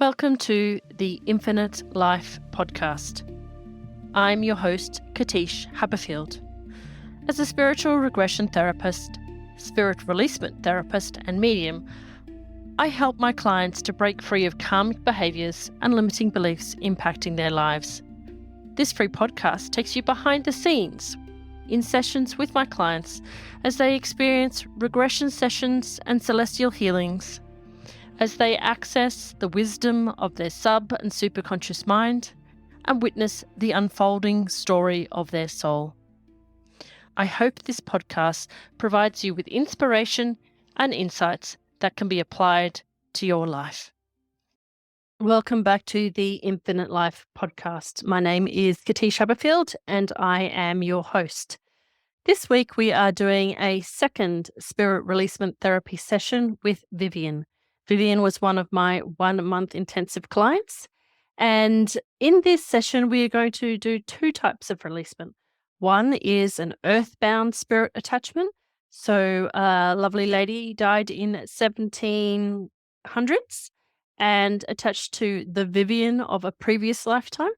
Welcome to the Infinite Life podcast. I'm your host, Katish Haberfield. As a spiritual regression therapist, spirit releasement therapist, and medium, I help my clients to break free of karmic behaviors and limiting beliefs impacting their lives. This free podcast takes you behind the scenes in sessions with my clients as they experience regression sessions and celestial healings, as they access the wisdom of their sub and superconscious mind and witness the unfolding story of their soul. I hope this podcast provides you with inspiration and insights that can be applied to your life. Welcome back to the Infinite Life podcast. My name is Katish Haberfield and I am your host. This week we are doing a second spirit releasement therapy session with Vivian. Vivian was one of my 1 month intensive clients. And in this session, we are going to do two types of releasement. One is an earthbound spirit attachment. So a lovely lady died in 1700s and attached to the Vivian of a previous lifetime.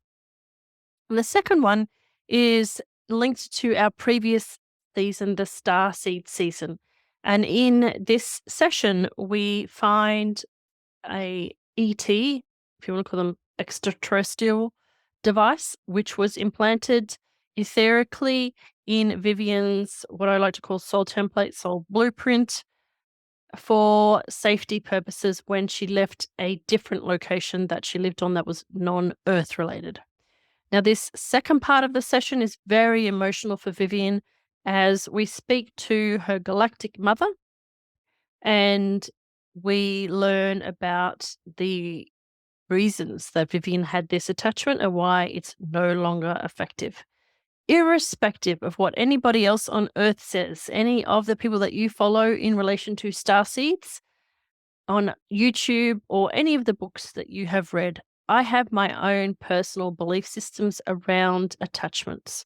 And the second one is linked to our previous season, the Starseed season. And in this session, we find a ET, if you want to call them extraterrestrial device, which was implanted etherically in Vivian's, what I like to call soul template, soul blueprint, for safety purposes when she left a different location that she lived on that was non-Earth related. Now, this second part of the session is very emotional for Vivian as we speak to her Galactic Mother and we learn about the reasons that Vivian had this attachment and why it's no longer effective. Irrespective of what anybody else on Earth says, any of the people that you follow in relation to starseeds on YouTube or any of the books that you have read, I have my own personal belief systems around attachments.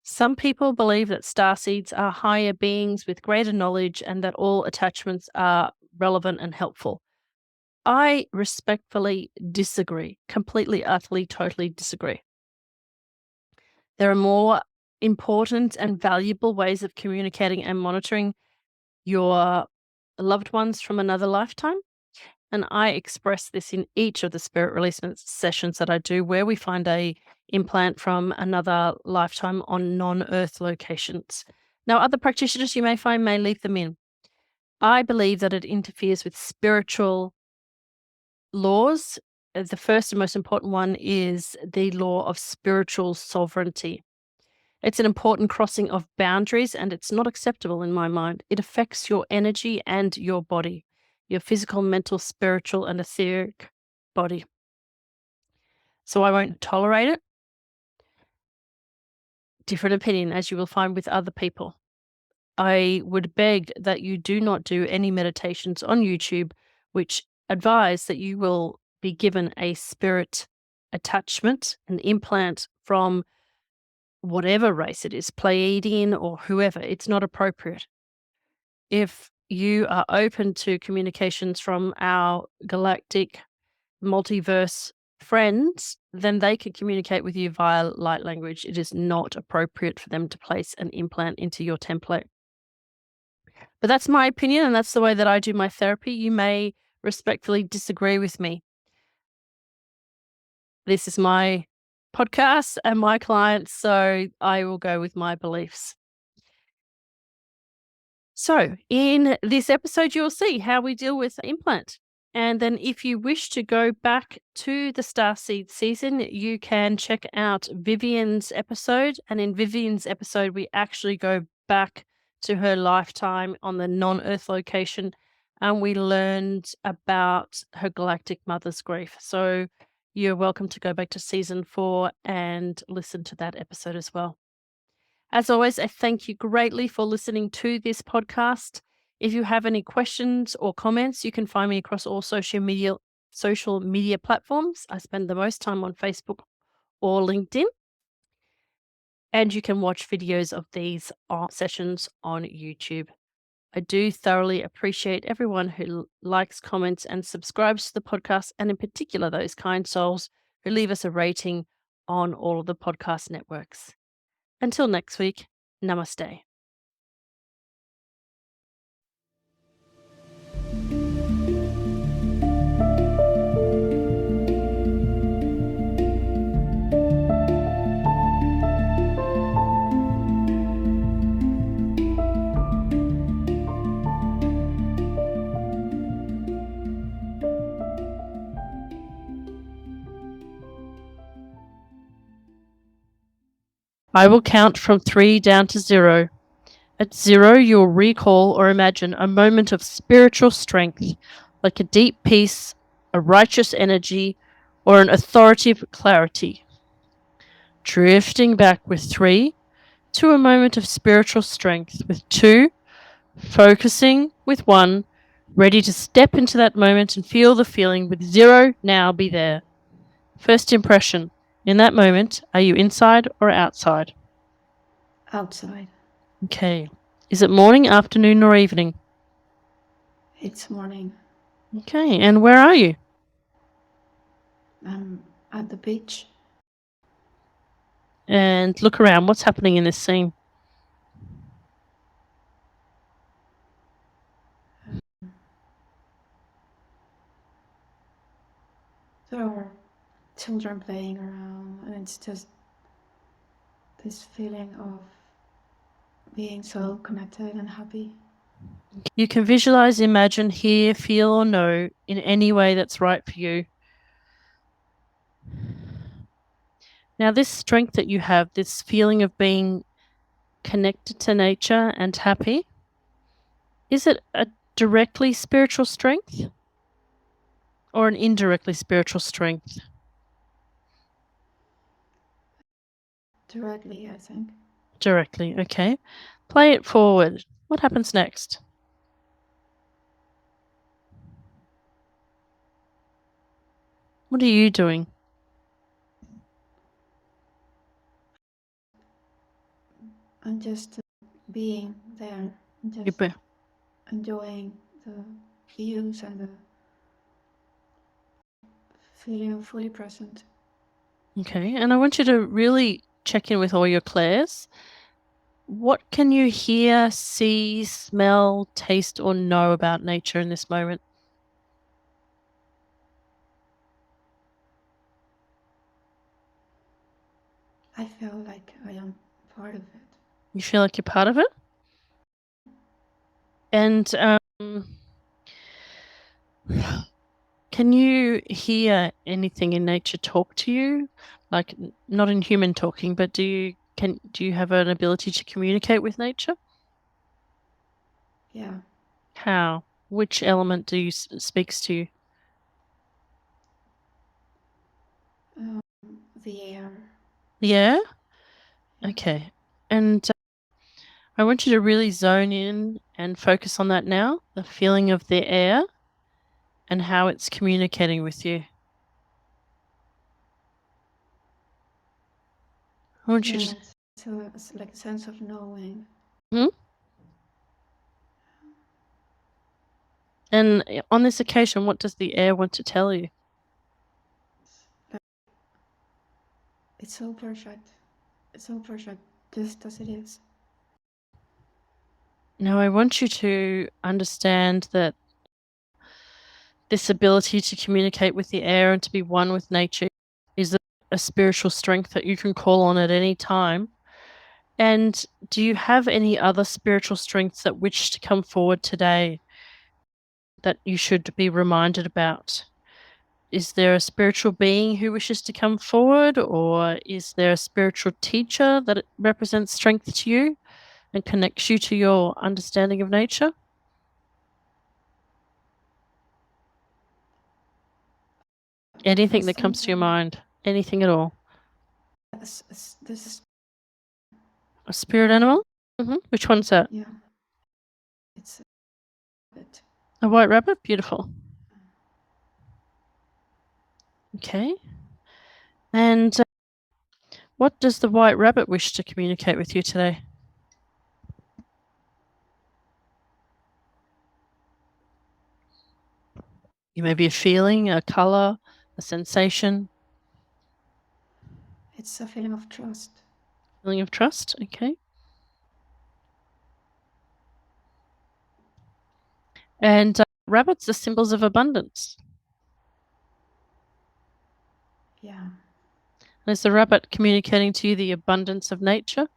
Some people believe that starseeds are higher beings with greater knowledge and that all attachments are relevant and helpful. I respectfully disagree, completely, utterly, totally disagree. There are more important and valuable ways of communicating and monitoring your loved ones from another lifetime. And I express this in each of the spirit releasement sessions that I do, where we find a implant from another lifetime on non-Earth locations. Now, other practitioners you may find may leave them in. I believe that it interferes with spiritual laws. The first and most important one is the law of spiritual sovereignty. It's an important crossing of boundaries, and it's not acceptable in my mind. It affects your energy and your body. Your physical, mental, spiritual, and etheric body. So I won't tolerate it. Different opinion, as you will find with other people. I would beg that you do not do any meditations on YouTube which advise that you will be given a spirit attachment, an implant from whatever race it is, Pleiadian or whoever. It's not appropriate. If you are open to communications from our galactic multiverse friends, then they can communicate with you via light language. It is not appropriate for them to place an implant into your template. But that's my opinion, and that's the way that I do my therapy. You may respectfully disagree with me. This is my podcast and my clients, so I will go with my beliefs. So in this episode, you'll see how we deal with implant. And then if you wish to go back to the Starseed season, you can check out Vivian's episode. And in Vivian's episode, we actually go back to her lifetime on the non-Earth location, and we learned about her Galactic Mother's grief. So you're welcome to go back to season 4 and listen to that episode as well. As always, I thank you greatly for listening to this podcast. If you have any questions or comments, you can find me across all social media platforms. I spend the most time on Facebook or LinkedIn. And you can watch videos of these sessions on YouTube. I do thoroughly appreciate everyone who likes, comments, and subscribes to the podcast, and in particular, those kind souls who leave us a rating on all of the podcast networks. Until next week, namaste. I will count from 3 down to 0. At 0, you will recall or imagine a moment of spiritual strength, like a deep peace, a righteous energy, or an authoritative clarity. Drifting back with 3 to a moment of spiritual strength with 2, focusing with 1, ready to step into that moment and feel the feeling with 0, now be there. First impression, in that moment, are you inside or outside? Outside. Okay. Is it morning, afternoon, or evening? It's morning. Okay. And where are you? I'm at the beach. And look around. What's happening in this scene? There are children playing around, and it's just this feeling of being so connected and happy. You can visualize, imagine, hear, feel, or know in any way that's right for you. Now, this strength that you have, this feeling of being connected to nature and happy, is it a directly spiritual strength or an indirectly spiritual strength? Directly, I think. Directly, okay. Play it forward. What happens next? What are you doing? I'm just being there, You just be- enjoying the views and the feeling of fully present. Okay, and I want you to really check in with all your clairs. What can you hear, see, smell, taste, or know about nature in this moment? I feel like I am part of it. You feel like you're part of it? And can you hear anything in nature talk to you? Like not in human talking, but do you have an ability to communicate with nature? Yeah. How? Which element do you speaks to you? The air. The air? Yeah. Okay. And I want you to really zone in and focus on that now, the feeling of the air and how it's communicating with you. I want you to. It's like a sense of knowing. Hmm? And on this occasion, what does the air want to tell you? It's so perfect. It's so perfect, just as it is. Now, I want you to understand that this ability to communicate with the air and to be one with nature is a spiritual strength that you can call on at any time. And do you have any other spiritual strengths that wish to come forward today that you should be reminded about? Is there a spiritual being who wishes to come forward, or is there a spiritual teacher that represents strength to you and connects you to your understanding of nature? Anything that comes to your mind, anything at all. This is A spirit animal? Which one's that? yeah. It's a bit. A white rabbit? Beautiful. Okay. And what does the white rabbit wish to communicate with you today? Maybe a feeling, a color, a sensation? It's a feeling of trust. Feeling of trust, okay. And rabbits are symbols of abundance. Yeah. And is the rabbit communicating to you the abundance of nature?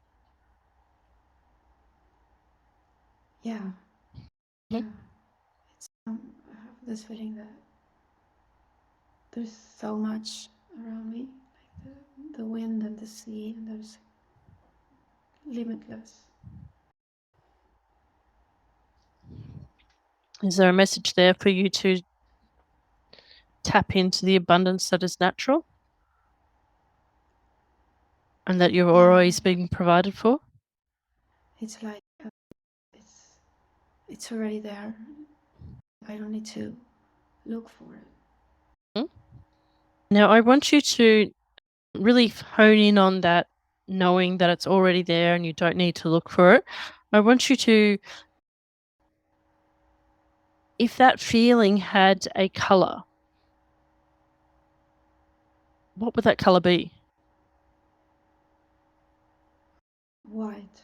Yeah. Yeah. It's I have this feeling that there's so much around me, like the wind and the sea, and there's limitless. Is there a message there for you to tap into the abundance that is natural and that you're always being provided for? It's like it's already there. I don't need to look for it. Now, I want you to really hone in on that, knowing that it's already there and you don't need to look for it. I want you to, if that feeling had a color, what would that color be? White.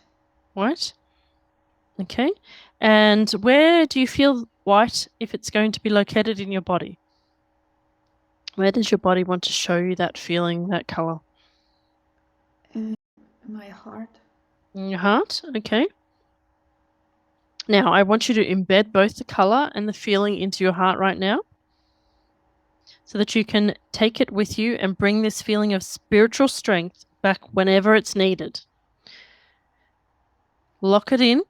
White? Okay. And where do you feel white if it's going to be located in your body? Where does your body want to show you that feeling, that color? In my heart. In your heart? Okay. Now, I want you to embed both the color and the feeling into your heart right now so that you can take it with you and bring this feeling of spiritual strength back whenever it's needed. Lock it in.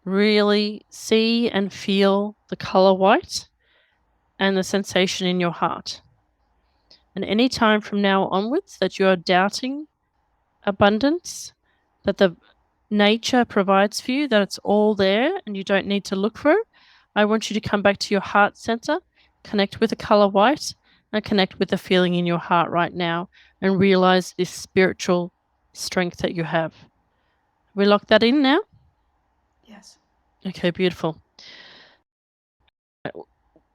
Really see and feel the color white and the sensation in your heart. And any time from now onwards that you are doubting abundance, that the nature provides for you, that it's all there and you don't need to look for it, I want you to come back to your heart center, connect with the color white, and connect with the feeling in your heart right now and realize this spiritual strength that you have. We lock that in now? Yes. Okay, beautiful.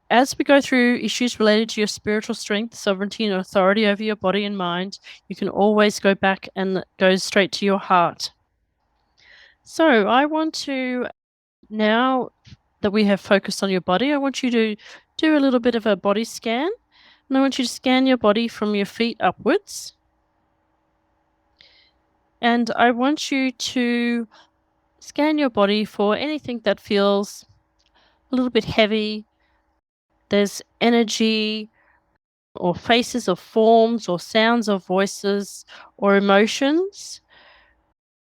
As we go through issues related to your spiritual strength, sovereignty, and authority over your body and mind, you can always go back and go straight to your heart. So I want to, now that we have focused on your body, I want you to do a little bit of a body scan. And I want you to scan your body from your feet upwards. And I want you to scan your body for anything that feels a little bit heavy. There's energy, or faces, or forms, or sounds, or voices, or emotions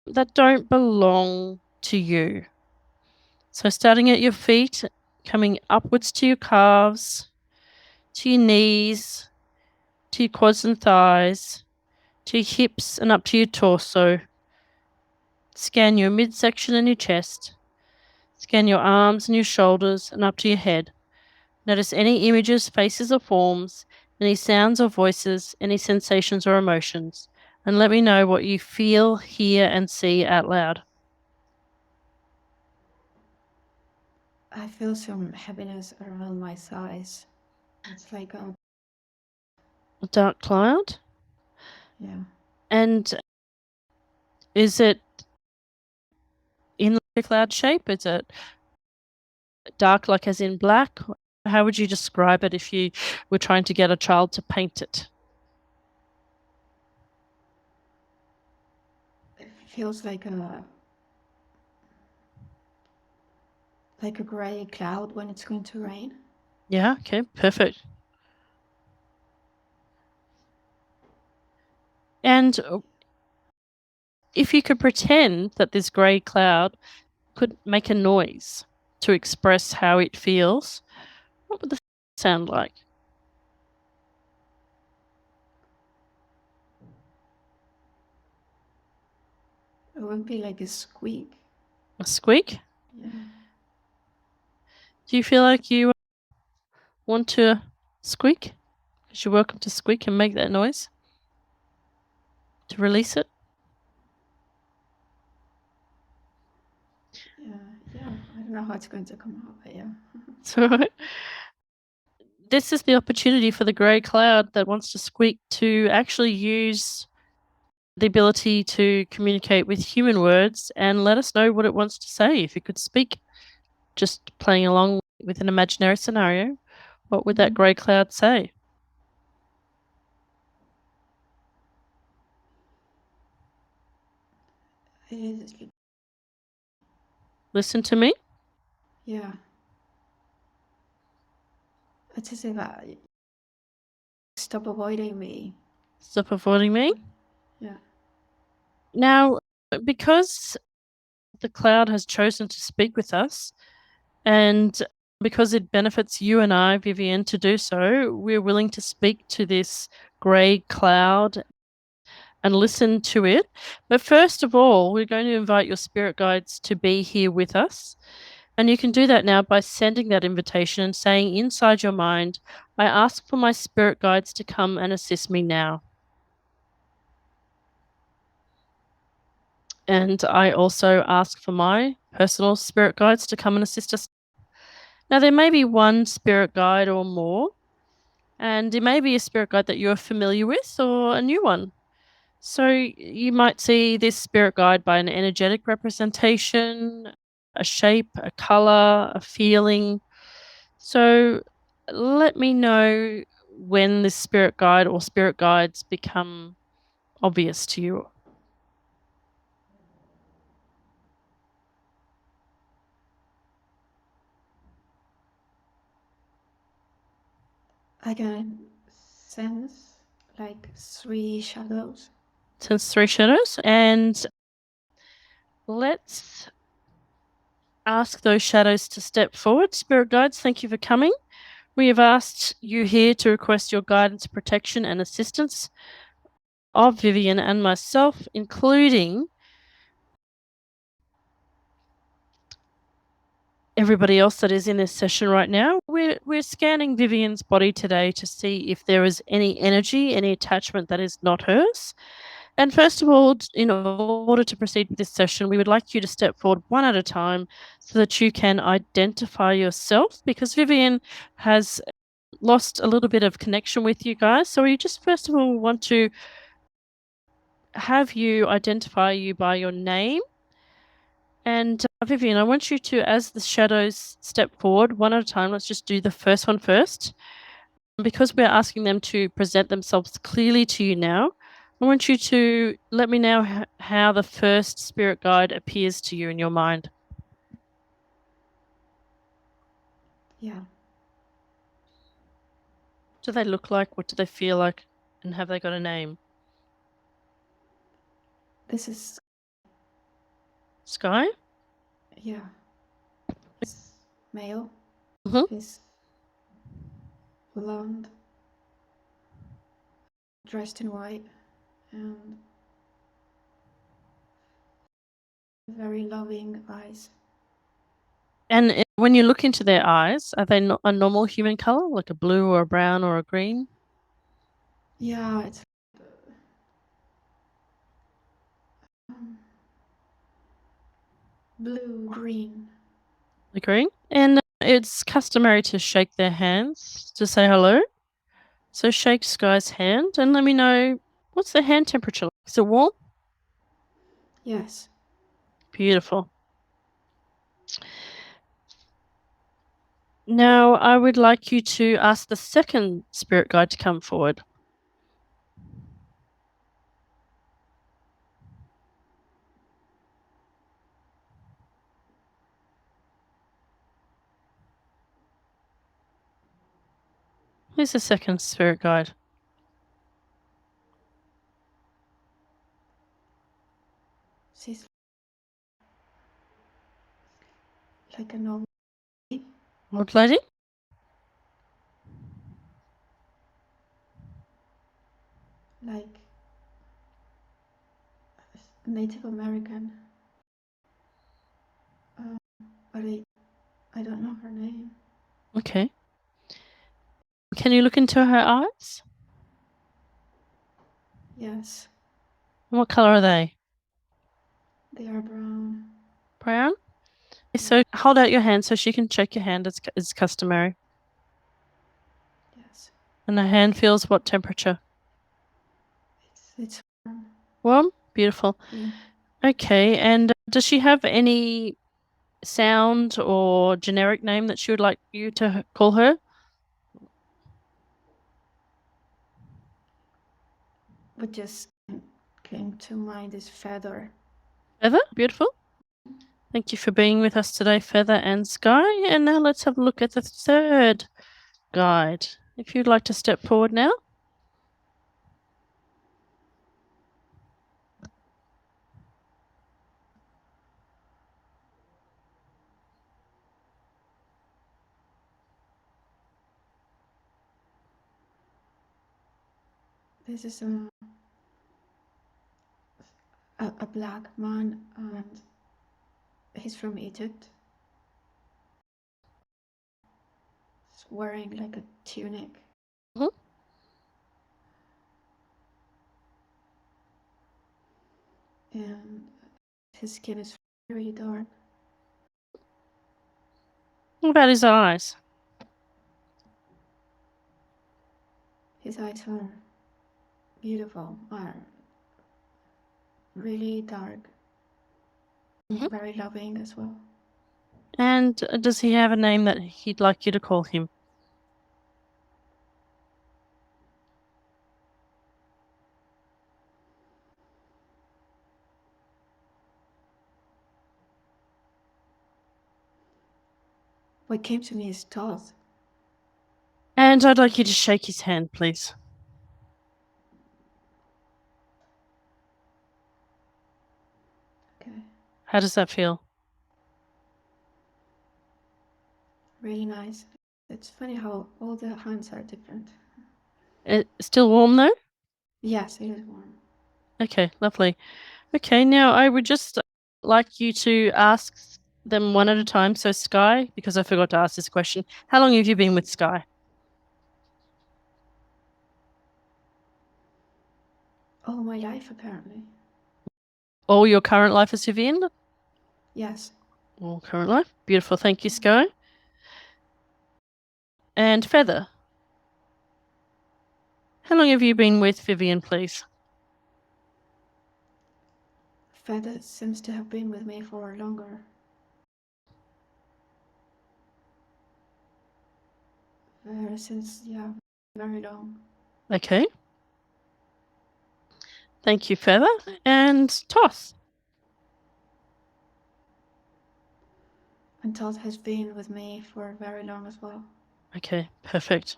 that don't belong to you. So starting at your feet, coming upwards to your calves, to your knees, to your quads and thighs, to your hips and up to your torso. Scan your midsection and your chest. Scan your arms and your shoulders and up to your head. Notice any images, faces, or forms, any sounds or voices, any sensations or emotions, and let me know what you feel, hear, and see out loud. I feel some heaviness around my thighs. It's like a dark cloud? Yeah. And is it in a cloud shape? Is it dark, like as in black? How would you describe it if you were trying to get a child to paint it? It feels like a gray cloud when it's going to rain. Yeah, okay, perfect. And if you could pretend that this grey cloud could make a noise to express how it feels, what would the sound like? It would be like a squeak. A squeak? Yeah. Do you feel like you want to squeak? Because you're welcome to squeak and make that noise to release it. Yeah. I don't know how it's going to come out, but yeah. So this is the opportunity for the grey cloud that wants to speak to actually use the ability to communicate with human words and let us know what it wants to say. If it could speak, just playing along with an imaginary scenario, what would that grey cloud say? Listen to me? Yeah. It's as if I stop avoiding me. Stop avoiding me? Yeah. Now, because the cloud has chosen to speak with us, and because it benefits you and I, Vivian, to do so, we're willing to speak to this grey cloud and listen to it. But first of all, we're going to invite your spirit guides to be here with us. And you can do that now by sending that invitation and saying inside your mind, I ask for my spirit guides to come and assist me now. And I also ask for my personal spirit guides to come and assist us. Now, there may be one spirit guide or more, and it may be a spirit guide that you're familiar with or a new one. So you might see this spirit guide by an energetic representation, a shape, a color, a feeling. So let me know when this spirit guide or spirit guides become obvious to you. I can sense like 3 shadows. Sense 3 shadows, and let's ask those shadows to step forward. Spirit guides, thank you for coming. We have asked you here to request your guidance, protection, and assistance of Vivian and myself, including everybody else that is in this session right now. We're scanning Vivian's body today to see if there is any energy, any attachment that is not hers. And first of all, in order to proceed with this session, we would like you to step forward one at a time so that you can identify yourself, because Vivian has lost a little bit of connection with you guys. So we just first of all want to have you identify you by your name. And Vivian, I want you to, as the shadows step forward one at a time, let's just do the first one first. Because we're asking them to present themselves clearly to you now, I want you to let me know how the first spirit guide appears to you in your mind. Yeah. What do they look like? What do they feel like? And have they got a name? This is Sky? Yeah. It's male. Mm-hmm. He's blonde, dressed in white, and very loving eyes. And when you look into their eyes, are they a normal human color, like a blue or a brown or a green? Yeah, it's blue, green. The green? And it's customary to shake their hands to say hello. So shake Sky's hand and let me know, what's the hand temperature like? Is it warm? Yes. Beautiful. Now I would like you to ask the second spirit guide to come forward. Who's the second spirit guide? She's like an old lady. Old lady? Like Native American. But I don't know her name. Okay. Can you look into her eyes? Yes. And what color are they? They are brown. Brown? So hold out your hand so she can shake your hand as customary. And the hand feels what temperature? It's warm. Warm? Beautiful. Yeah. Okay, and does she have any sound or generic name that she would like you to call her? What just came to mind is Feather. Feather? Beautiful. Thank you for being with us today, Feather and Sky. And now let's have a look at the third guide. If you'd like to step forward now. This is a black man, and he's from Egypt. He's wearing like a tunic. Mhm. And his skin is very dark. What about his eyes? His eyes are beautiful, are really dark, very loving as well. And does he have a name that he'd like you to call him? What came to me is Toth. And I'd like you to shake his hand, please. Okay. How does that feel? Really nice. It's funny how all the hands are different. It's still warm though? Yes, it is warm. Okay, lovely. Okay, now I would just like you to ask them one at a time. So, Sky, because I forgot to ask this question, how long have you been with Sky? All my life, apparently. All your current life as Vivian? Yes. All current life. Beautiful. Thank you, Sky. And Feather. How long have you been with Vivian, please? Feather seems to have been with me for longer. Since, yeah, very long. Okay. Thank you, Feather. And Toss. And Todd has been with me for very long as well. Okay, perfect.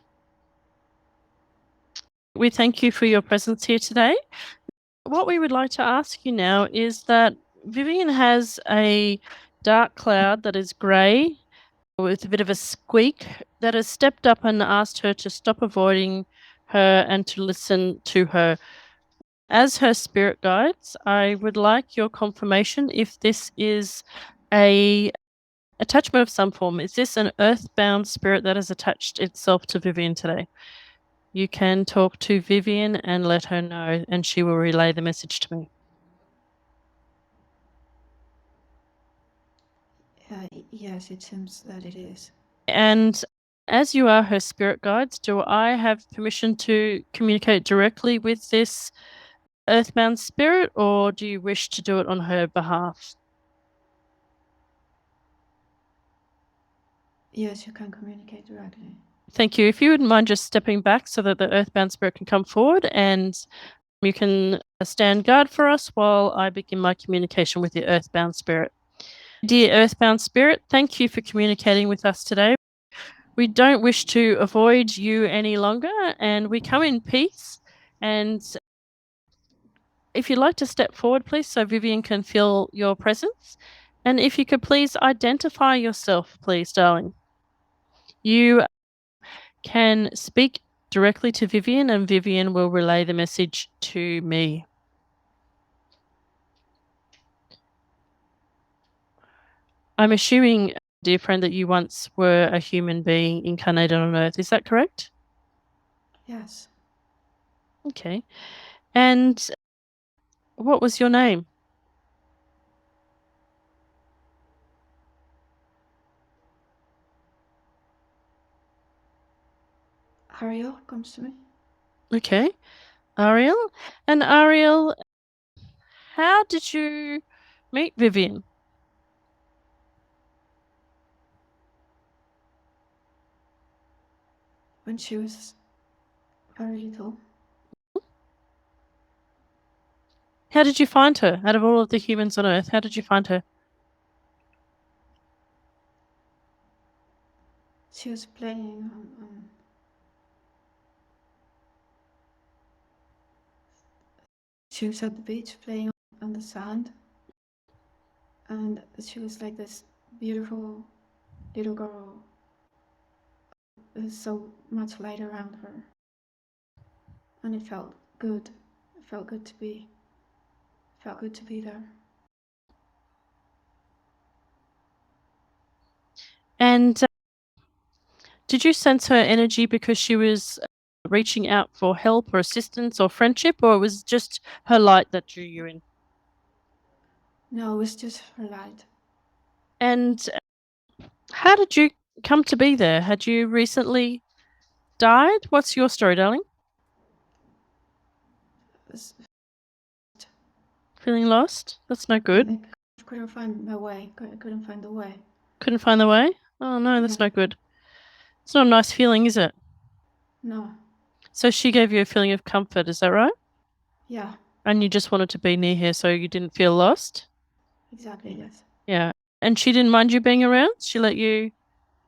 We thank you for your presence here today. What we would like to ask you now is that Vivian has a dark cloud that is grey with a bit of a squeak that has stepped up and asked her to stop avoiding her and to listen to her. As her spirit guides, I would like your confirmation if this is a attachment of some form. Is this an earthbound spirit that has attached itself to Vivian today? You can talk to Vivian and let her know, and she will relay the message to me. Yes, it seems that it is. And as you are her spirit guides, do I have permission to communicate directly with this earthbound spirit, or do you wish to do it on her behalf? Yes, you can communicate directly. Thank you. If you wouldn't mind just stepping back so that the earthbound spirit can come forward, and you can stand guard for us while I begin my communication with the earthbound spirit. Dear earthbound spirit, thank you for communicating with us today. We don't wish to avoid you any longer, and we come in peace. And if you'd like to step forward, please, so Vivian can feel your presence. And if you could please identify yourself, please, darling. You can speak directly to Vivian, and Vivian will relay the message to me. I'm assuming, dear friend, that you once were a human being incarnated on Earth. Is that correct? Yes. Okay. And what was your name? Ariel comes to me. Okay. Ariel? And Ariel, how did you meet Vivian? When she was very little. How did you find her? Out of all of the humans on Earth, how did you find her? She was playing she was at the beach playing on the sand, and she was like this beautiful little girl. There's so much light around her, and it felt good. It felt good to be there. And did you sense her energy because she was reaching out for help or assistance or friendship, or it was just her light that drew you in? No, it was just her light. And how did you come to be there? Had you recently died? What's your story, darling? It was, Feeling lost? That's no good. I couldn't find my way. I couldn't find the way. Couldn't find the way? Oh no, that's Yeah. no good. It's not a nice feeling, is it? No. So she gave you a feeling of comfort, is that right? Yeah. And you just wanted to be near her so you didn't feel lost? Exactly. Yes. Yeah. And she didn't mind you being around? She let you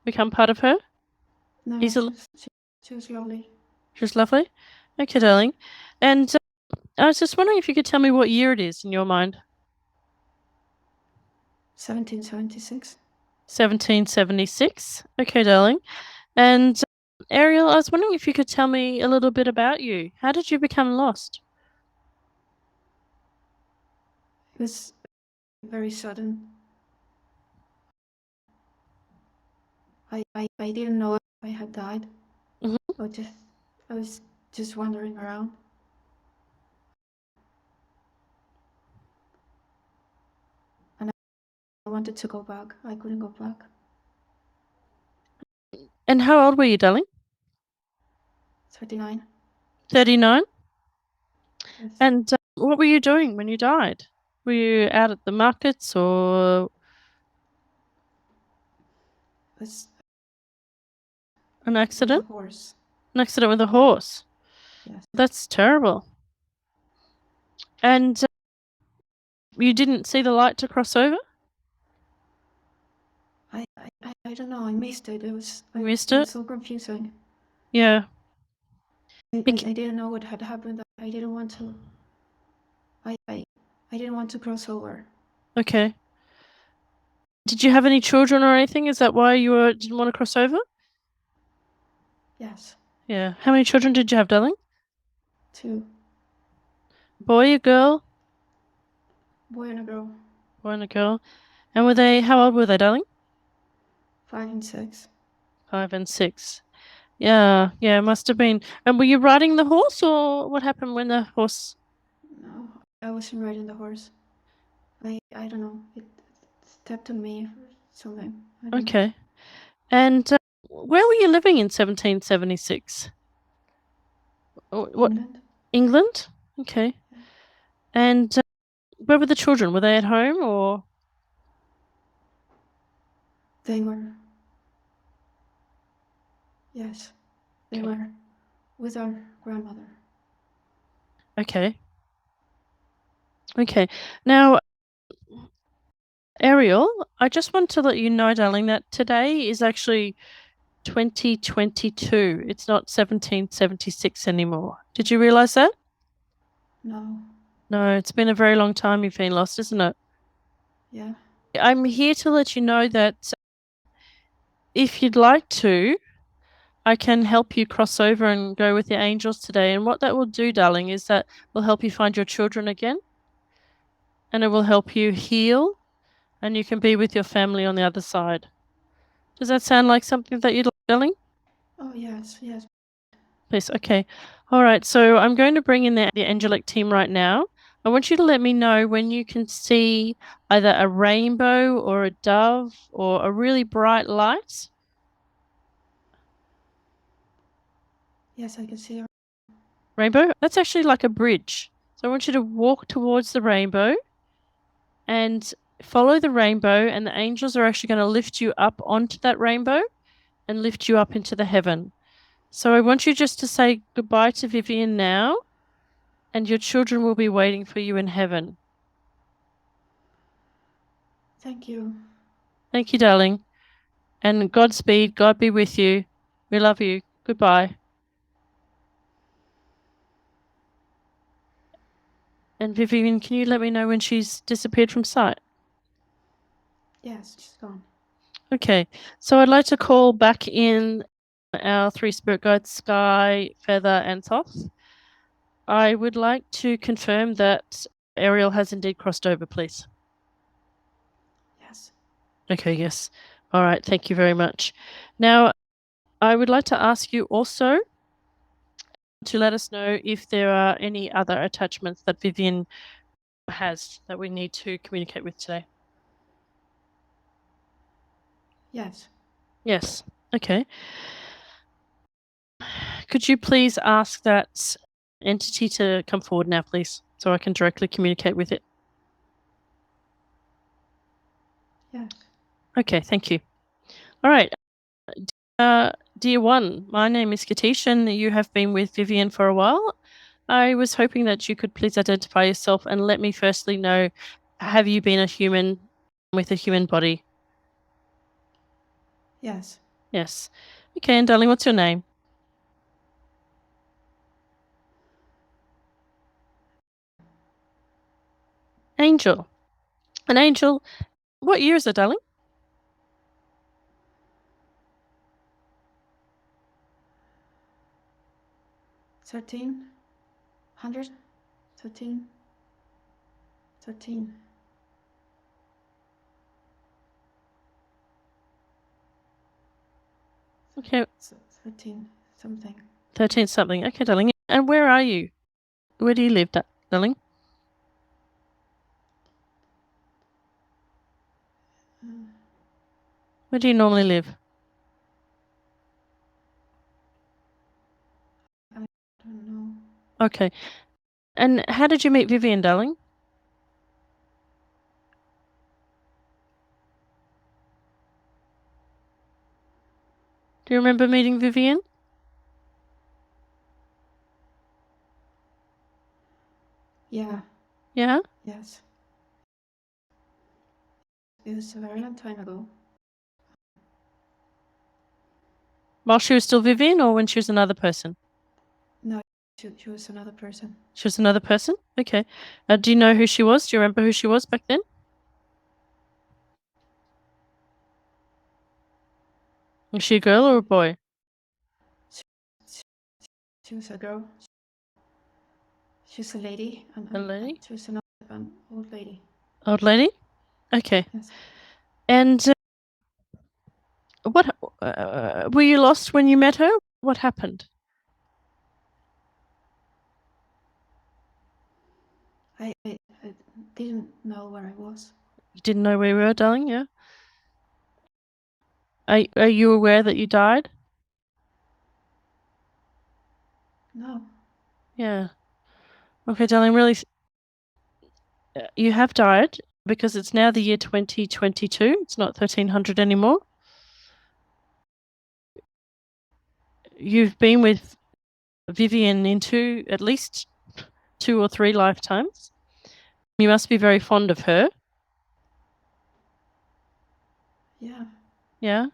become part of her? No. Easily? She was lovely. She was lovely? Okay, darling. And I was just wondering if you could tell me what year it is in your mind. 1776. 1776. Okay, darling. And Ariel, I was wondering if you could tell me a little bit about you. How did you become lost? It was very sudden. I didn't know if I had died. Mm-hmm. I was just wandering around. And I wanted to go back. I couldn't go back. And how old were you, darling? 39. 39? Yes. And what were you doing when you died? Were you out at the markets or It was an with accident? a horse. An accident with a horse. Yes. That's terrible. And you didn't see the light to cross over? I don't know. I missed it. You missed It was it? so confusing. Yeah. I didn't know what had happened. I didn't want to. I didn't want to cross over. Okay. Did you have any children or anything? Is that why you didn't want to cross over? Yes. Yeah. How many children did you have, darling? 2. Boy, a girl? Boy and a girl. Boy and a girl. And how old were they, darling? 5 and 6. 5 and 6. Yeah, it must have been. And were you riding the horse, or what happened when the horse? No, I wasn't riding the horse. I don't know. It stepped on me or something. I don't know. Okay. And where were you living in 1776? What? England. England? Okay. And where were the children? Were they at home or? They were. Yes, they Okay. were with our grandmother. Okay. Okay. Now, Ariel, I just want to let you know, darling, that today is actually 2022. It's not 1776 anymore. Did you realize that? No. No, it's been a very long time you've been lost, isn't it? Yeah. I'm here to let you know that if you'd like to, I can help you cross over and go with the angels today. And what that will do, darling, is that will help you find your children again. And it will help you heal. And you can be with your family on the other side. Does that sound like something that you'd like, darling? Oh, yes, yes. Please. Okay. All right. So I'm going to bring in the angelic team right now. I want you to let me know when you can see either a rainbow or a dove or a really bright light. Yes, I can see a rainbow. That's actually like a bridge. So I want you to walk towards the rainbow and follow the rainbow, and the angels are actually going to lift you up onto that rainbow and lift you up into the heaven. So I want you just to say goodbye to Vivian now, and your children will be waiting for you in heaven. Thank you. Thank you, darling. And Godspeed. God be with you. We love you. Goodbye. And Vivian, can you let me know when she's disappeared from sight? Yes, she's gone. Okay. So I'd like to call back in our 3 spirit guides, Sky, Feather, and Thoth. I would like to confirm that Ariel has indeed crossed over, please. Yes. Okay, yes. All right, thank you very much. Now, I would like to ask you also to let us know if there are any other attachments that Vivian has that we need to communicate with today. Yes. Yes. Okay. Could you please ask that entity to come forward now, please, so I can directly communicate with it? Yes. Okay, thank you. All right. Dear one, my name is Katish, and you have been with Vivian for a while. I was hoping that you could please identify yourself and let me firstly know, have you been a human with a human body? Yes. Yes. Okay, and darling, what's your name? Angel. An angel. What year is it, darling? 1300? 13? 13. Okay, 13 something. 13 something. Okay, darling. And where are you? Where do you live, darling? Where do you normally live? I don't know. Okay. And how did you meet Vivian, darling? Do you remember meeting Vivian? Yeah. Yeah? Yes. It was a very long time ago. While she was still Vivian, or when she was another person? No, she was another person. She was another person? Okay. Do you know who she was? Do you remember who she was back then? Was she a girl or a boy? She was a girl. She was a lady. A lady? She was an old lady. Old lady? Okay. Yes. And what were you lost when you met her? What happened? I didn't know where I was. You didn't know where you were, darling? Yeah. Are you aware that you died? No. Yeah. Okay, darling, really, you have died because it's now the year 2022. It's not 1300 anymore. You've been with Vivian into at least 2 or 3 lifetimes. You must be very fond of her. Yeah. Yeah.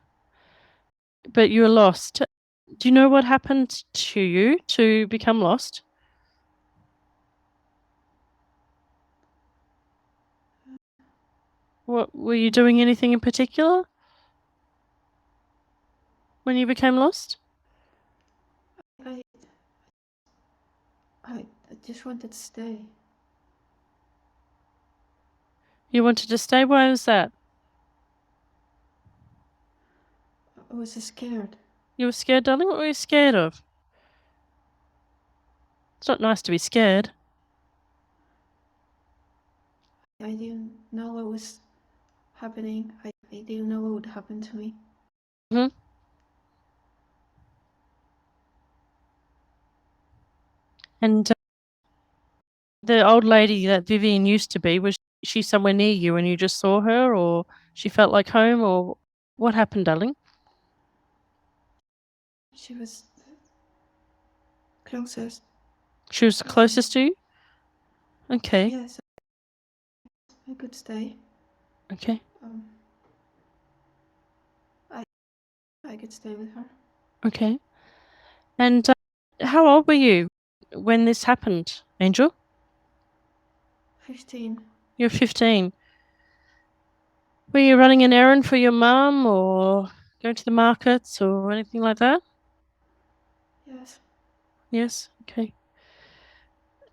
But you were lost. Do you know what happened to you to become lost? What were you doing anything in particular when you became lost? I I just wanted to stay. You wanted to stay? Why was that? I was scared. You were scared, darling? What were you scared of? It's not nice to be scared. I didn't know what was happening. I didn't know what would happen to me. Hmm? And the old lady that Vivian used to be, was she somewhere near you and you just saw her, or she felt like home, or what happened, darling? She was closest. She was closest to you? Okay. Yes, I could stay. Okay. I could stay with her. Okay. And how old were you when this happened, Angel? 15. You're 15. Were you running an errand for your mum, or going to the markets, or anything like that? Yes. Yes. Okay.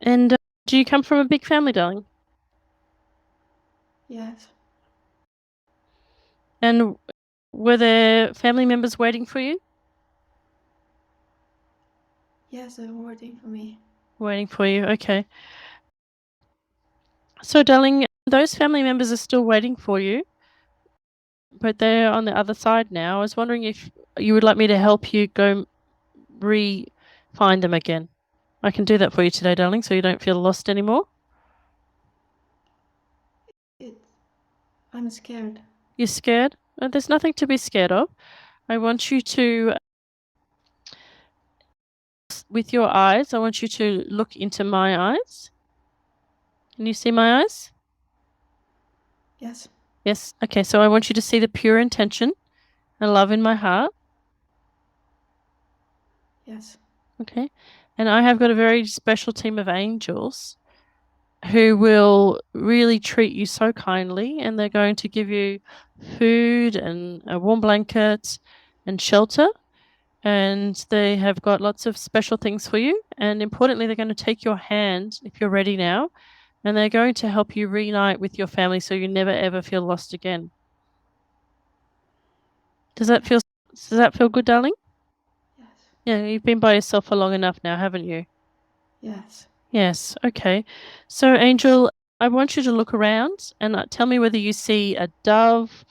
And do you come from a big family, darling? Yes. And were there family members waiting for you? Yes, they're waiting for me. Waiting for you. Okay. So, darling, those family members are still waiting for you, but they're on the other side now. I was wondering if you would like me to help you go find them again. I can do that for you today, darling, so you don't feel lost anymore. I'm scared. You're scared? There's nothing to be scared of. I want you to, with your eyes, I want you to look into my eyes. Can you see my eyes? Yes. Yes. Okay, so I want you to see the pure intention and love in my heart. Yes. Okay. And I have got a very special team of angels who will really treat you so kindly, and they're going to give you food and a warm blanket and shelter. And they have got lots of special things for you. And importantly, they're going to take your hand, if you're ready now, and they're going to help you reunite with your family so you never ever feel lost again. Does that feel good, darling? Yes. Yeah, you've been by yourself for long enough now, haven't you? Yes. Yes. Okay. So, Angel, I want you to look around and tell me whether you see a dove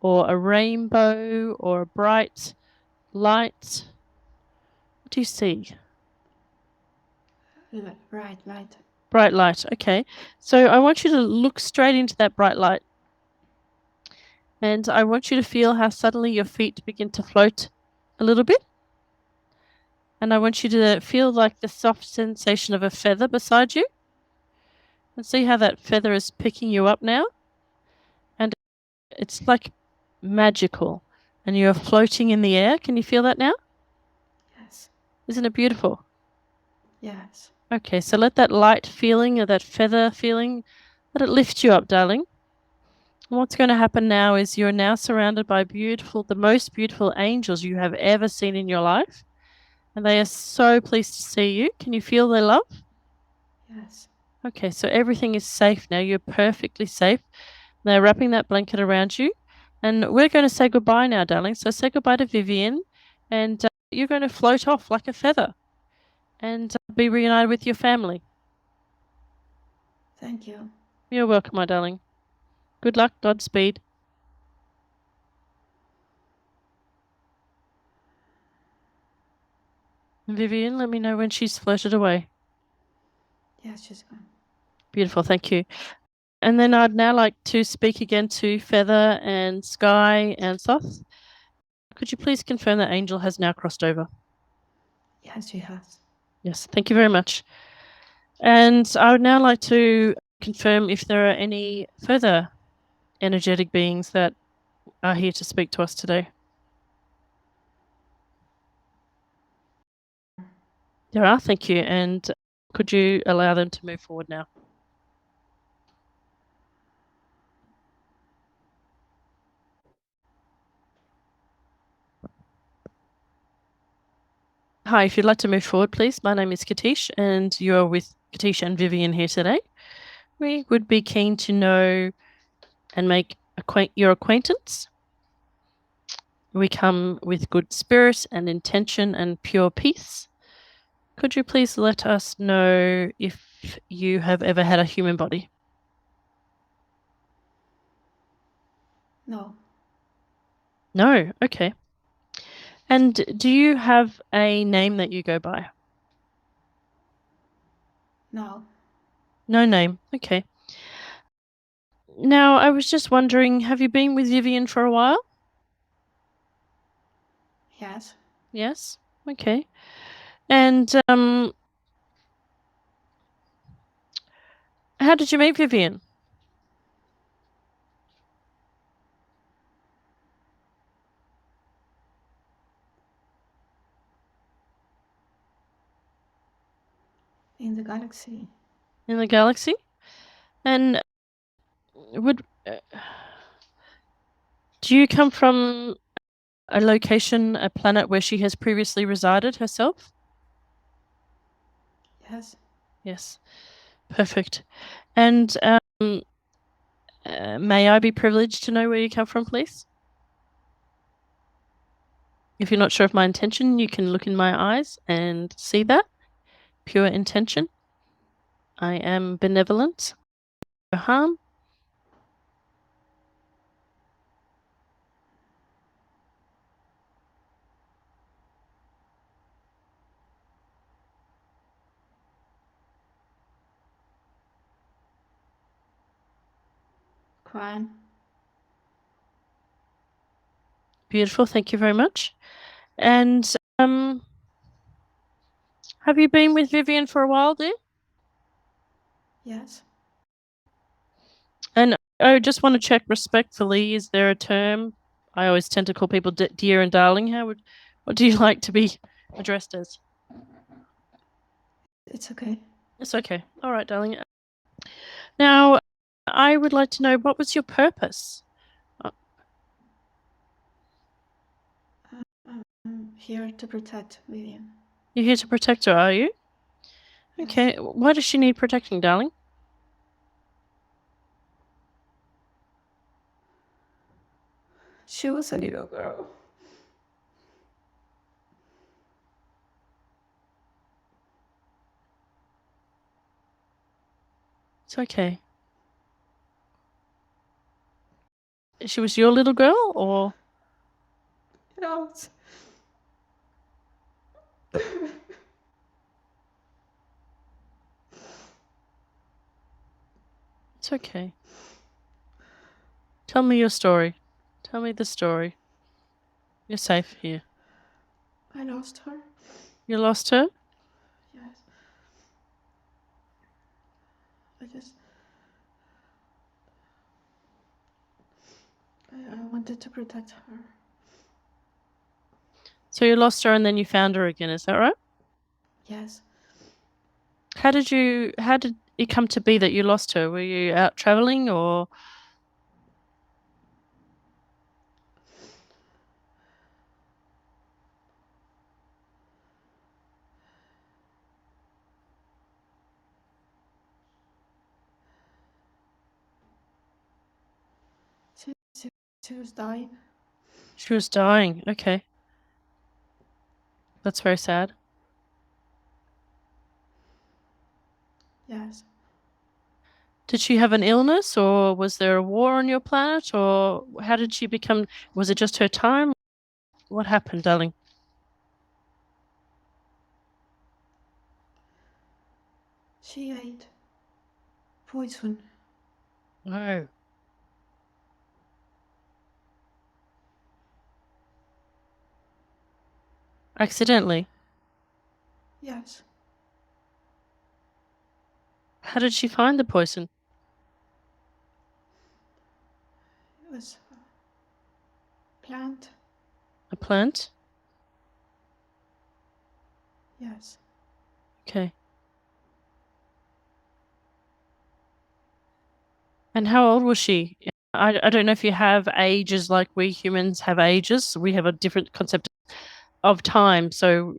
or a rainbow or a bright light. What do you see? Bright light. Bright light. Okay. So I want you to look straight into that bright light. And I want you to feel how suddenly your feet begin to float a little bit. And I want you to feel like the soft sensation of a feather beside you. And see how that feather is picking you up now. And it's like magical. And you're floating in the air. Can you feel that now? Yes. Isn't it beautiful? Yes. Okay, so let that light feeling or that feather feeling, let it lift you up, darling. And what's going to happen now is you're now surrounded by the most beautiful angels you have ever seen in your life. And they are so pleased to see you. Can you feel their love? Yes. Okay, so everything is safe now. You're perfectly safe. They're wrapping that blanket around you. And we're going to say goodbye now, darling. So say goodbye to Vivian. And you're going to float off like a feather and be reunited with your family. Thank you. You're welcome, my darling. Good luck. Godspeed. Vivian, let me know when she's floated away. Yes, she's gone. Beautiful. Thank you. And then I'd now like to speak again to Feather and Sky and Soth. Could you please confirm that Angel has now crossed over? Yes, she has. Yes, thank you very much. And I would now like to confirm if there are any further energetic beings that are here to speak to us today. There are, thank you. And could you allow them to move forward now? Hi, if you'd like to move forward, please. My name is Katish, and you're with Katish and Vivian here today. We would be keen to know and make your acquaintance. We come with good spirit and intention and pure peace. Could you please let us know if you have ever had a human body? No. No, okay. And do you have a name that you go by? No. No name. Okay. Now, I was just wondering, have you been with Vivian for a while? Yes. Yes. Okay. And how did you meet Vivian? In the galaxy. In the galaxy? And do you come from a location, a planet where she has previously resided herself? Yes. Yes. Perfect. And may I be privileged to know where you come from, please? If you're not sure of my intention, you can look in my eyes and see that. Pure intention. I am benevolent. No harm. Crying. Beautiful. Thank you very much. And have you been with Vivian for a while, dear? Yes. And I just want to check respectfully, is there a term? I always tend to call people dear and darling. What do you like to be addressed as? It's okay. It's okay. All right, darling. Now, I would like to know, what was your purpose? I'm here to protect Vivian. You're here to protect her, are you? Yes. Okay. Why does she need protecting, darling? She was a little girl. It's okay. She was your little girl, or? No. It's okay. Tell me your story. Tell me the story. You're safe here. I lost her. You lost her? Yes. I wanted to protect her. So you lost her and then you found her again, is that right? Yes. How did it come to be that you lost her? Were you out traveling, or? She was dying. She was dying. Okay. That's very sad. Yes. Did she have an illness, or was there a war on your planet, or how did she become? Was it just her time? What happened, darling? She ate poison. No. Accidentally? Yes. How did she find the poison? It was a plant. A plant? Yes. Okay. And how old was she? I don't know if you have ages like we humans have ages. We have a different concept of time, so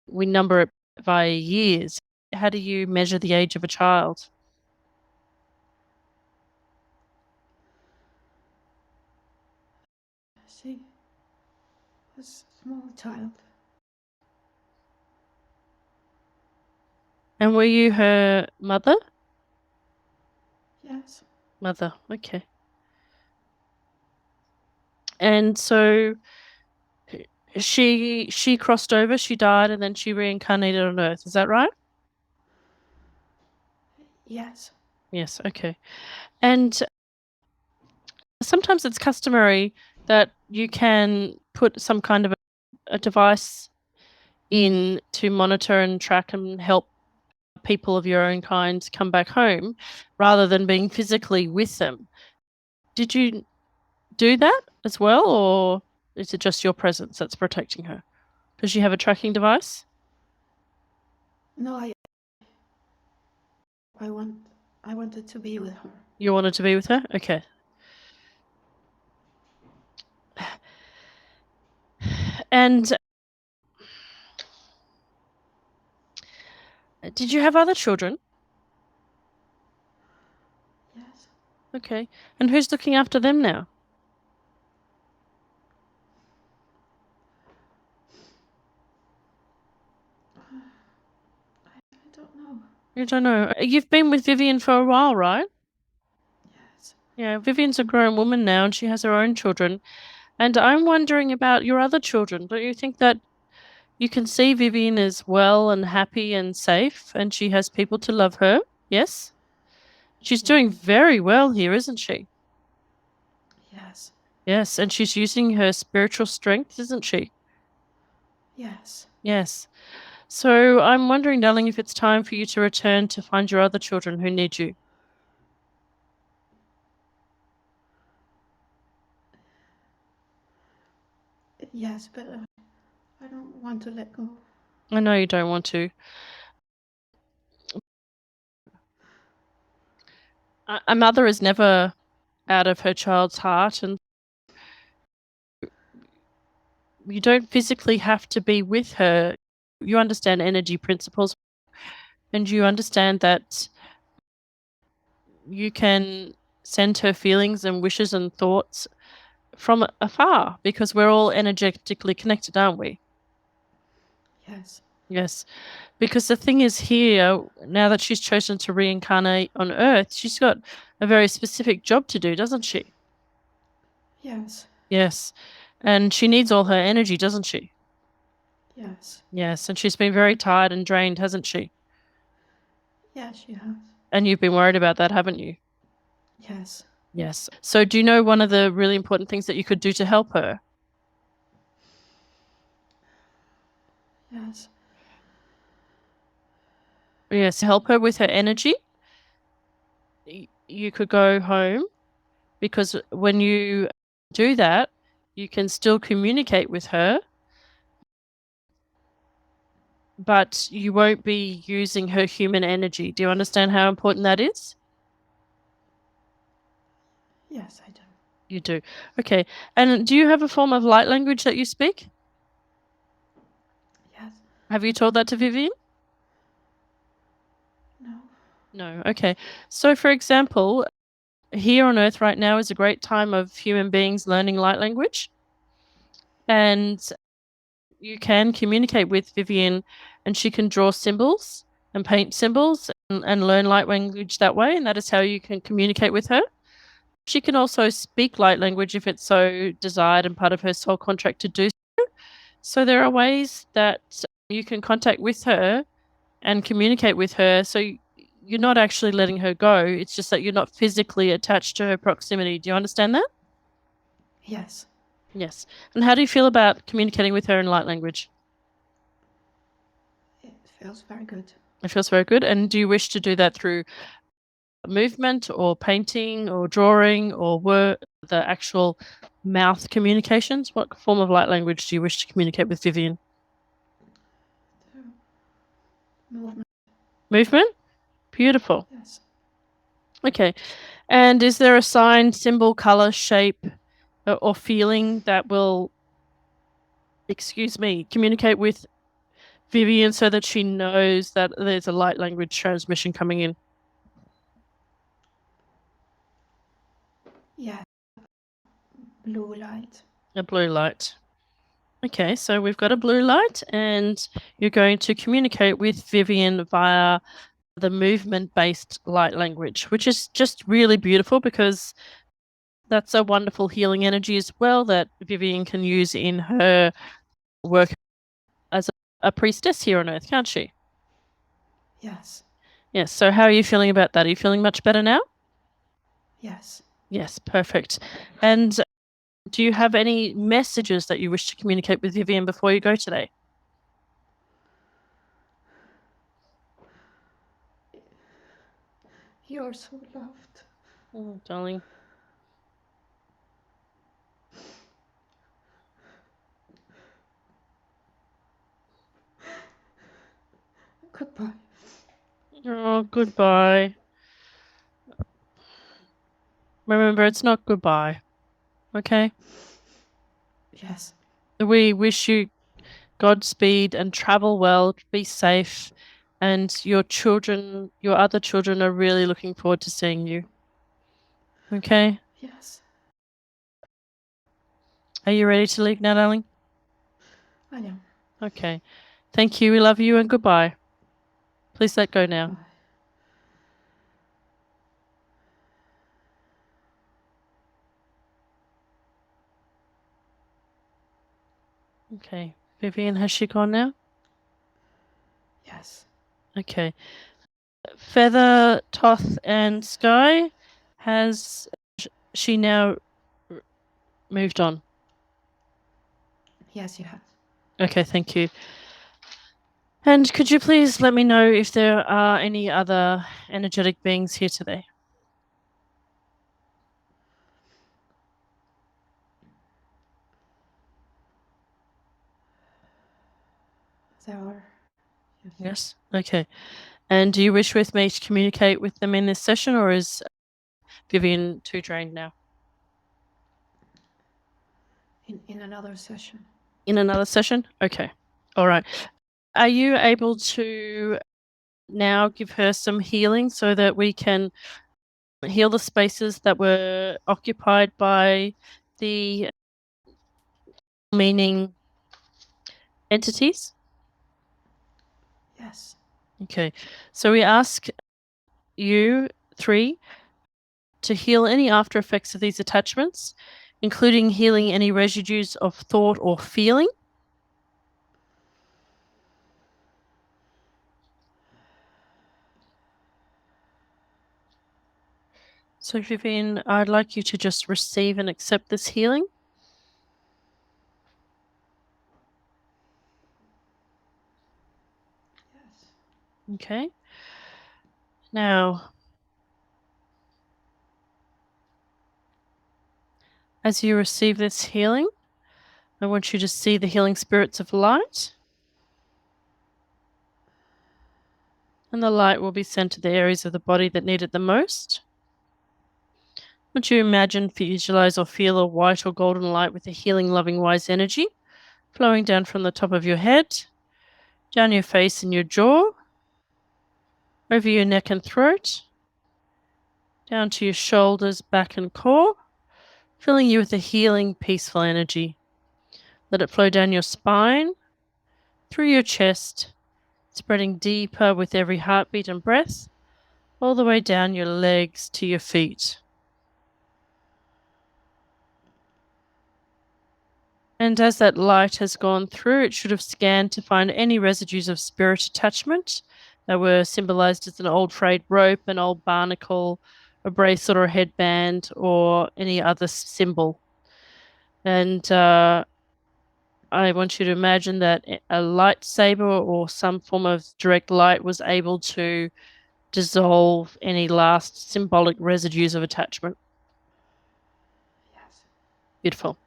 we number it by years. How do you measure the age of a child? She was a small child. And were you her mother? Yes. Mother, okay. And so she crossed over, she died, and then she reincarnated on Earth. Is that right? Yes. Yes, okay. And sometimes it's customary that you can put some kind of a device in to monitor and track and help people of your own kind come back home rather than being physically with them. Did you do that as well, or is it just your presence that's protecting her? Does she have a tracking device? No, I wanted to be with her. You wanted to be with her? Okay. And did you have other children? Yes. Okay. And who's looking after them now? I don't know. You don't know. You've been with Vivian for a while, right? Yes. Yeah, Vivian's a grown woman now and she has her own children. And I'm wondering about your other children. Don't you think that you can see Vivian is well and happy and safe and she has people to love her? Yes? She's doing very well here, isn't she? Yes. Yes, and she's using her spiritual strength, isn't she? Yes. Yes. So I'm wondering, darling, if it's time for you to return to find your other children who need you. Yes, but I don't want to let go. I know you don't want to. A mother is never out of her child's heart, and you don't physically have to be with her. You understand energy principles, and you understand that you can send her feelings and wishes and thoughts from afar because we're all energetically connected, aren't we? Yes. Yes. Because the thing is here, now that she's chosen to reincarnate on Earth, she's got a very specific job to do, doesn't she? Yes. Yes. And she needs all her energy, doesn't she? Yes. Yes. And she's been very tired and drained, hasn't she? Yes, she has. And you've been worried about that, haven't you? Yes. Yes. So do you know one of the really important things that you could do to help her? Yes. Yes, help her with her energy. You could go home because when you do that, you can still communicate with her, but you won't be using her human energy. Do you understand how important that is? Yes, I do. You do. Okay. And do you have a form of light language that you speak? Yes. Have you taught that to Vivian? No. No. Okay. So, for example, here on Earth right now is a great time of human beings learning light language. And you can communicate with Vivian and she can draw symbols and paint symbols and learn light language that way. And that is how you can communicate with her. She can also speak light language if it's so desired and part of her soul contract to do so. So there are ways that you can contact with her and communicate with her. So you're not actually letting her go. It's just that you're not physically attached to her proximity. Do you understand that? Yes. Yes. And how do you feel about communicating with her in light language? It feels very good. It feels very good. And do you wish to do that through movement or painting or drawing or the actual mouth communications? What form of light language do you wish to communicate with Vivian? Movement. Movement? Beautiful. Yes. Okay. And is there a sign, symbol, color, shape, or feeling that will, communicate with Vivian so that she knows that there's a light language transmission coming in? Yeah. Blue light. A blue light. Okay, so we've got a blue light, and you're going to communicate with Vivian via the movement-based light language, which is just really beautiful because that's a wonderful healing energy as well that Vivian can use in her work as a priestess here on Earth, can't she? Yes. Yes. So how are you feeling about that? Are you feeling much better now? Yes. Yes, perfect. And do you have any messages that you wish to communicate with Vivian before you go today? You're so loved. Oh, darling. Goodbye. Oh, goodbye. Remember, it's not goodbye. Okay? Yes. We wish you Godspeed and travel well, be safe. And your other children are really looking forward to seeing you. Okay? Yes. Are you ready to leave now, darling? I am. Okay. Thank you. We love you and goodbye. Please let go now. Bye. Okay. Vivian, has she gone now? Yes. Okay. Feather, Toth, and Sky, has she now moved on? Yes, you have. Okay, thank you. And could you please let me know if there are any other energetic beings here today? There are. Yes. Okay. And do you wish with me to communicate with them in this session, or is Vivian too drained now? In another session. In another session? Okay. All right. Are you able to now give her some healing so that we can heal the spaces that were occupied by the meaning entities? Yes. Okay. So we ask you three to heal any after effects of these attachments, including healing any residues of thought or feeling. So, Vivian, I'd like you to just receive and accept this healing. Yes. Okay. Now, as you receive this healing, I want you to see the healing spirits of light. And the light will be sent to the areas of the body that need it the most. Would you imagine, visualize, or feel a white or golden light with a healing, loving, wise energy flowing down from the top of your head, down your face and your jaw, over your neck and throat, down to your shoulders, back, and core, filling you with a healing, peaceful energy. Let it flow down your spine, through your chest, spreading deeper with every heartbeat and breath, all the way down your legs to your feet. And as that light has gone through, it should have scanned to find any residues of spirit attachment that were symbolized as an old frayed rope, an old barnacle, a bracelet or a headband, or any other symbol. And I want you to imagine that a lightsaber or some form of direct light was able to dissolve any last symbolic residues of attachment. Yes. Beautiful.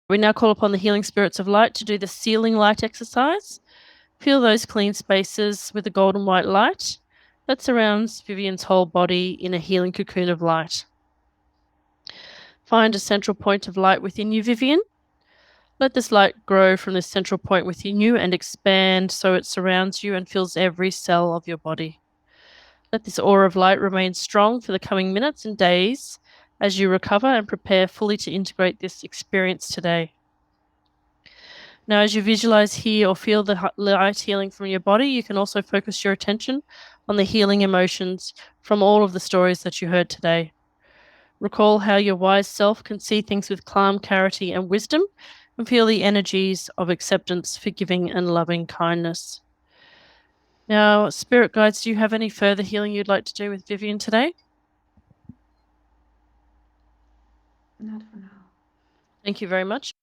We now call upon the healing spirits of light to do the sealing light exercise. Feel those clean spaces with the golden white light that surrounds Vivian's whole body in a healing cocoon of light. Find a central point of light within you, Vivian. Let this light grow from this central point within you and expand so it surrounds you and fills every cell of your body. Let this aura of light remain strong for the coming minutes and days as you recover and prepare fully to integrate this experience today. Now, as you visualize, hear, or feel the light healing from your body, you can also focus your attention on the healing emotions from all of the stories that you heard today. Recall how your wise self can see things with calm clarity and wisdom, and feel the energies of acceptance, forgiving, and loving kindness. Now, spirit guides, do you have any further healing you'd like to do with Vivian today? Not for now. Thank you very much.